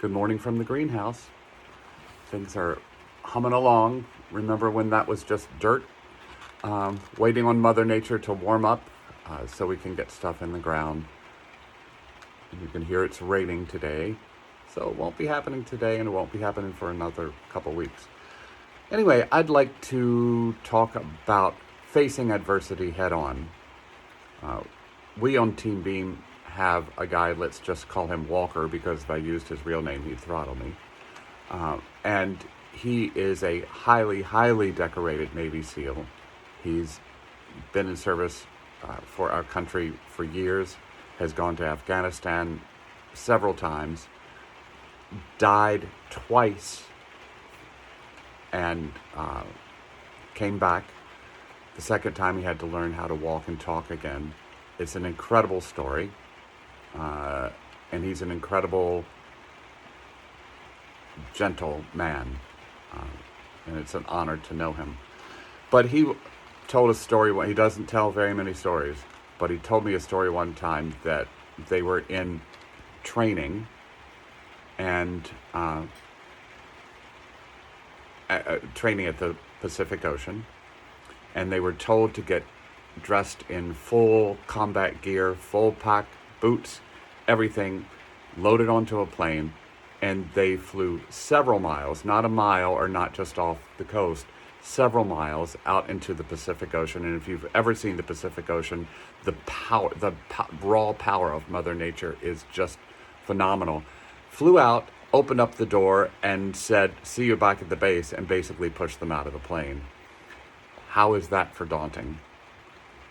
Good morning from the greenhouse. Things are humming along. Remember when that was just dirt? Waiting on Mother Nature to warm up so we can get stuff in the ground. And you can hear it's raining today. So it won't be happening today and it won't be happening for another couple weeks. Anyway, I'd like to talk about facing adversity head on. We on Team Beam have a guy, let's just call him Walker, because if I used his real name, he'd throttle me. And he is a highly, highly decorated Navy SEAL. He's been in service for our country for years, has gone to Afghanistan several times, died twice, and came back. The second time he had to learn how to walk and talk again. It's an incredible story. And he's an incredible, gentle man. And it's an honor to know him. But he told a story, he doesn't tell very many stories, but he told me a story one time that they were in training and training at the Pacific Ocean, and they were told to get dressed in full combat gear, full pack, boots, everything, loaded onto a plane, and they flew several miles, not a mile or not just off the coast, several miles out into the Pacific Ocean. And if you've ever seen the Pacific Ocean, the raw power of Mother Nature is just phenomenal. Flew out, opened up the door, and said, "See you back at the base," and basically pushed them out of the plane. How is that for daunting?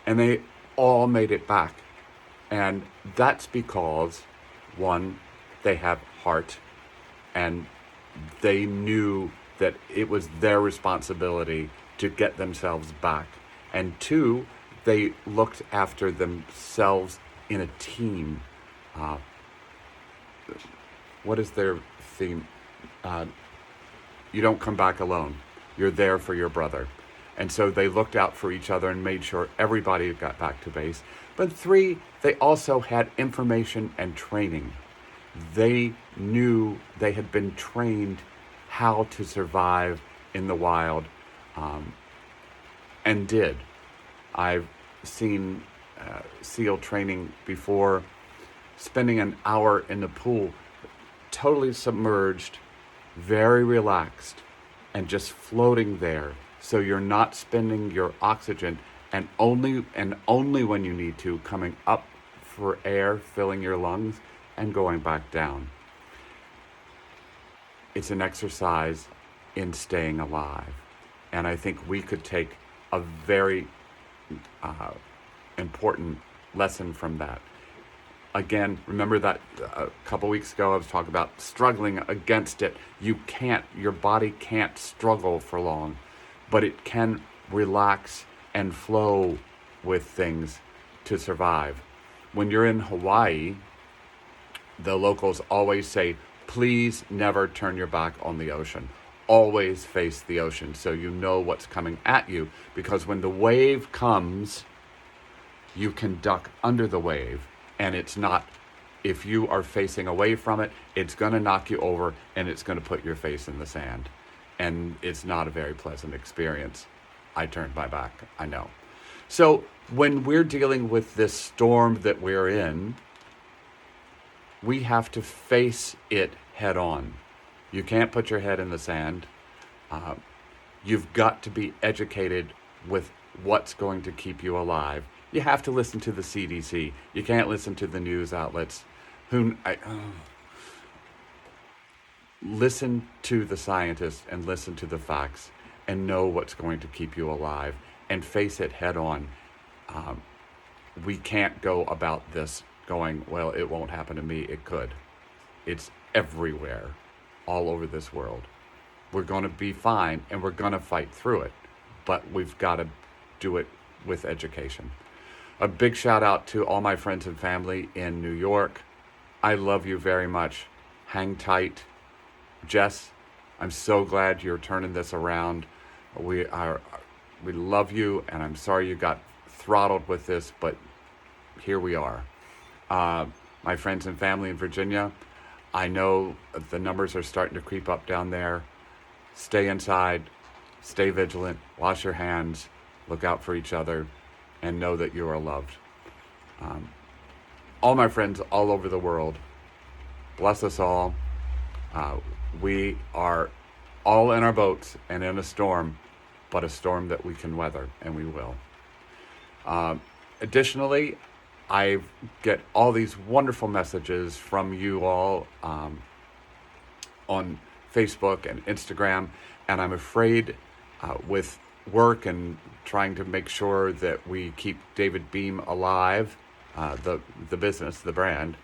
And they all made it back. And that's because, one, they have heart, and they knew that it was their responsibility to get themselves back. And two, they looked after themselves in a team. What is their theme? You don't come back alone. You're there for your brother. And so they looked out for each other and made sure everybody got back to base. But three, they also had information and training. They knew, they had been trained how to survive in the wild, and did. I've seen SEAL training before, spending an hour in the pool, totally submerged, very relaxed, and just floating there. So you're not spending your oxygen, and only when you need to, coming up for air, filling your lungs, and going back down. It's an exercise in staying alive. And I think we could take a very important lesson from that. Again, remember that a couple weeks ago I was talking about struggling against it. Your body can't struggle for long, but it can relax and flow with things to survive. When you're in Hawaii, the locals always say, please never turn your back on the ocean. Always face the ocean so you know what's coming at you, because when the wave comes, you can duck under the wave, and it's not, if you are facing away from it, it's going to knock you over and it's going to put your face in the sand. And it's not a very pleasant experience. I turned my back, I know. So when we're dealing with this storm that we're in, we have to face it head on. You can't put your head in the sand. You've got to be educated with what's going to keep you alive. You have to listen to the CDC. You can't listen to the news outlets. Listen to the scientists and listen to the facts and know what's going to keep you alive and face it head on. We can't go about this going, well, it won't happen to me. It could. It's everywhere, all over this world. We're going to be fine and we're going to fight through it, but we've got to do it with education. A big shout out to all my friends and family in New York. I love you very much. Hang tight. Jess, I'm so glad you're turning this around. We love you, and I'm sorry you got throttled with this, but here we are. My friends and family in Virginia, I know the numbers are starting to creep up down there. Stay inside, stay vigilant, wash your hands, look out for each other, and know that you are loved. All my friends all over the world, bless us all. We are all in our boats and in a storm, but a storm that we can weather, and we will. Additionally, I get all these wonderful messages from you all on Facebook and Instagram, and I'm afraid with work and trying to make sure that we keep David Beam alive, the business, the brand,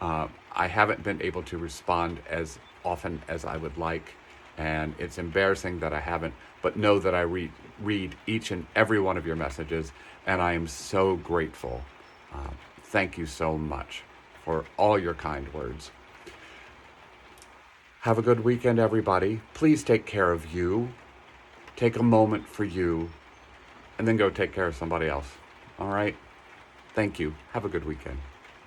I haven't been able to respond as often as I would like, and it's embarrassing that I haven't, but know that I read each and every one of your messages, and I am so grateful. Thank you so much for all your kind words. Have a good weekend, everybody. Please take care of you. Take a moment for you, and then go take care of somebody else. All right? Thank you. Have a good weekend.